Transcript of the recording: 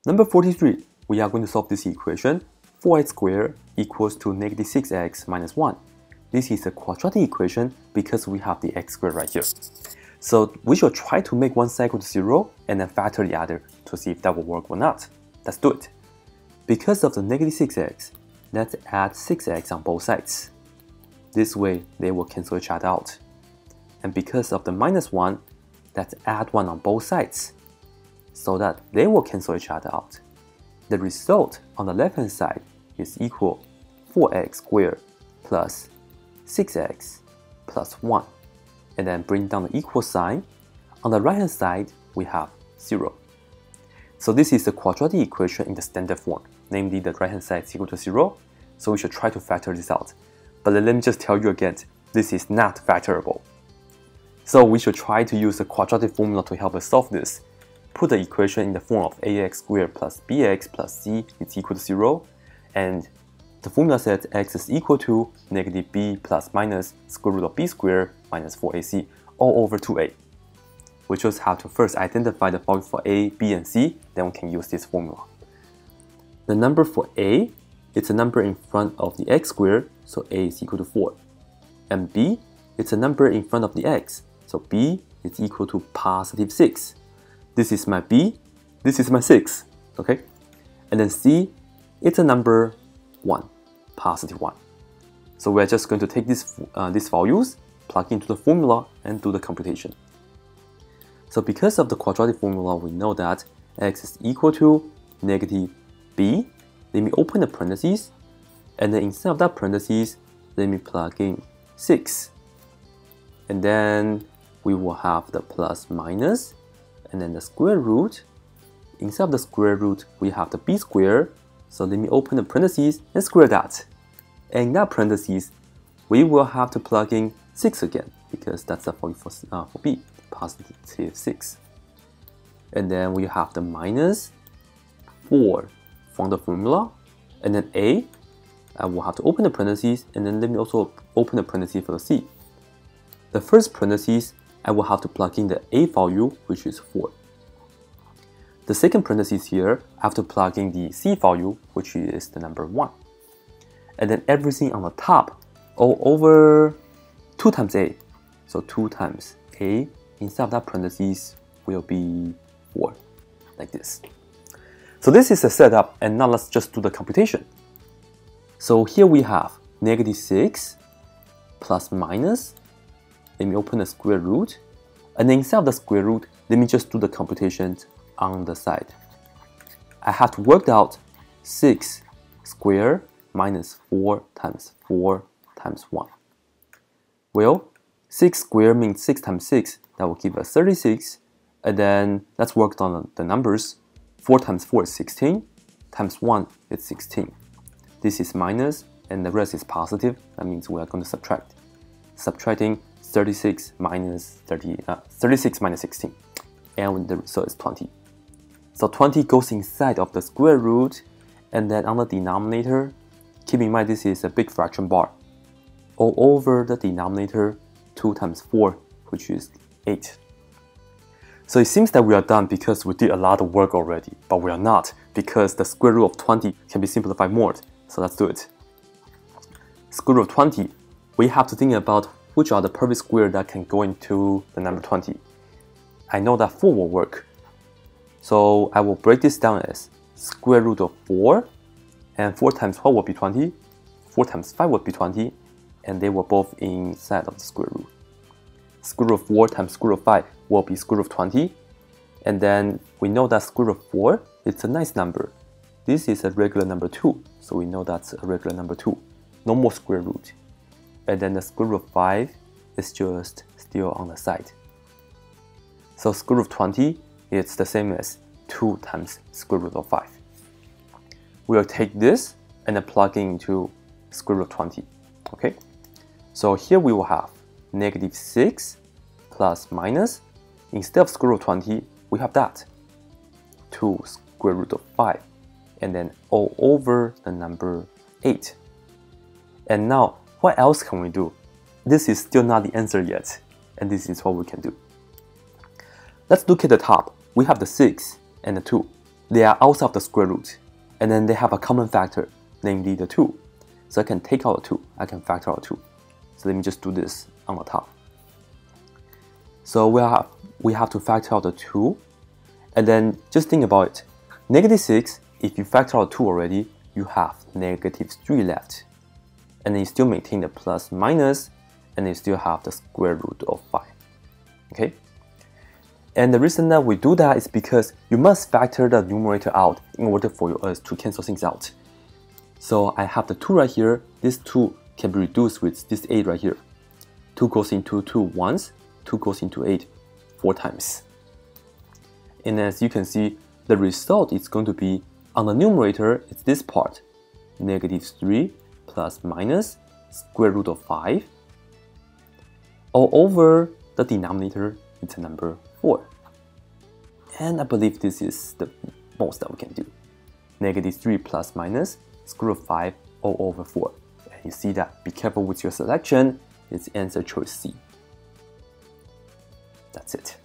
Number 43, we are going to solve this equation. 4x squared equals to negative 6x minus 1. This is a quadratic equation because we have the x squared right here. So we should try to make one side equal to 0 and then factor the other to see if that will work or not. Let's do it. Because of the negative 6x, let's add 6x on both sides. This way, they will cancel each other out. And because of the minus 1, let's add 1 on both sides, so that they will cancel each other out. The result on the left-hand side is equal 4x squared plus 6x plus 1. And then bring down the equal sign. On the right-hand side, we have 0. So this is the quadratic equation in the standard form, namely the right-hand side is equal to 0. So we should try to factor this out. But let me just tell you again, this is not factorable. So we should try to use the quadratic formula to help us solve this. Put the equation in the form of ax squared plus bx plus c is equal to 0. And the formula says x is equal to negative b plus minus square root of b squared minus 4ac all over 2a. We just have to first identify the value for a, b, and c, then we can use this formula. The number for a, it's a number in front of the x squared, so a is equal to 4. And b, it's a number in front of the x, so b is equal to positive 6. This is my b, this is my 6, okay? And then c, it's a number 1, positive 1. So we're just going to take these values, plug into the formula, and do the computation. So because of the quadratic formula, we know that x is equal to negative b. Let me open the parentheses, and then inside of that parentheses, let me plug in 6. And then we will have the plus minus, and then the square root. Inside of the square root, we have the b squared. So let me open the parentheses and square that. And in that parentheses, we will have to plug in 6 again, because that's the value for b, positive 6. And then we have the minus 4 from the formula. And then a, I will have to open the parentheses, and then let me also open the parentheses for the c. The first parentheses, I will have to plug in the a value, which is 4. The second parentheses here, I have to plug in the c value, which is the number 1. And then everything on the top, all over 2 times a. So 2 times a inside of that parentheses will be 4, like this. So this is the setup, and now let's just do the computation. So here we have negative 6 plus minus. Let me open the square root, and then inside of the square root, let me just do the computations on the side. I have to work out 6 squared minus 4 times 4 times 1. Well, 6 squared means 6 times 6, that will give us 36, and then let's work on the numbers. 4 times 4 is 16, times 1 is 16. This is minus, and the rest is positive, that means we are going to subtract. Subtracting 36 minus 16, and the result is 20. So 20 goes inside of the square root, and then on the denominator, keep in mind this is a big fraction bar. All over the denominator, 2 times 4, which is 8. So it seems that we are done because we did a lot of work already, but we are not, because the square root of 20 can be simplified more. So let's do it. Square root of 20, we have to think about which are the perfect square that can go into the number 20. I know that 4 will work. So I will break this down as square root of 4, and 4 times 12 will be 20, 4 times 5 will be 20, and they were both inside of the square root. Square root of 4 times square root of 5 will be square root of 20, and then we know that square root of 4 is a nice number. This is a regular number 2, so we know that's a regular number 2. No more square root. And then the square root of 5 is just still on the side. So square root of 20 is the same as 2 times square root of 5. We'll take this and then plug into square root of 20. Okay? So here we will have negative 6 plus minus. Instead of square root of 20, we have that. 2 square root of 5. And then all over the number 8. And now, what else can we do? This is still not the answer yet, and this is what we can do. Let's look at the top. We have the 6 and the 2. they are outside of the square root, and then they have a common factor, namely the 2. So I can take out the 2, I can factor out 2. So let me just do this on the top. So we have to factor out the 2, and then just think about it. Negative 6, if you factor out 2 already, you have negative 3 left. And then you still maintain the plus minus, and you still have the square root of 5. Okay? And the reason that we do that is because you must factor the numerator out in order for us to cancel things out. So I have the 2 right here. This 2 can be reduced with this 8 right here. 2 goes into 2 once, 2 goes into 8 4 times. And as you can see, the result is going to be, on the numerator, it's this part, negative 3 plus minus square root of 5. All over the denominator, it's a number 4. And I believe this is the most that we can do. Negative 3 plus minus square root of 5 all over 4. And you see that, be careful with your selection, it's answer choice C. That's it.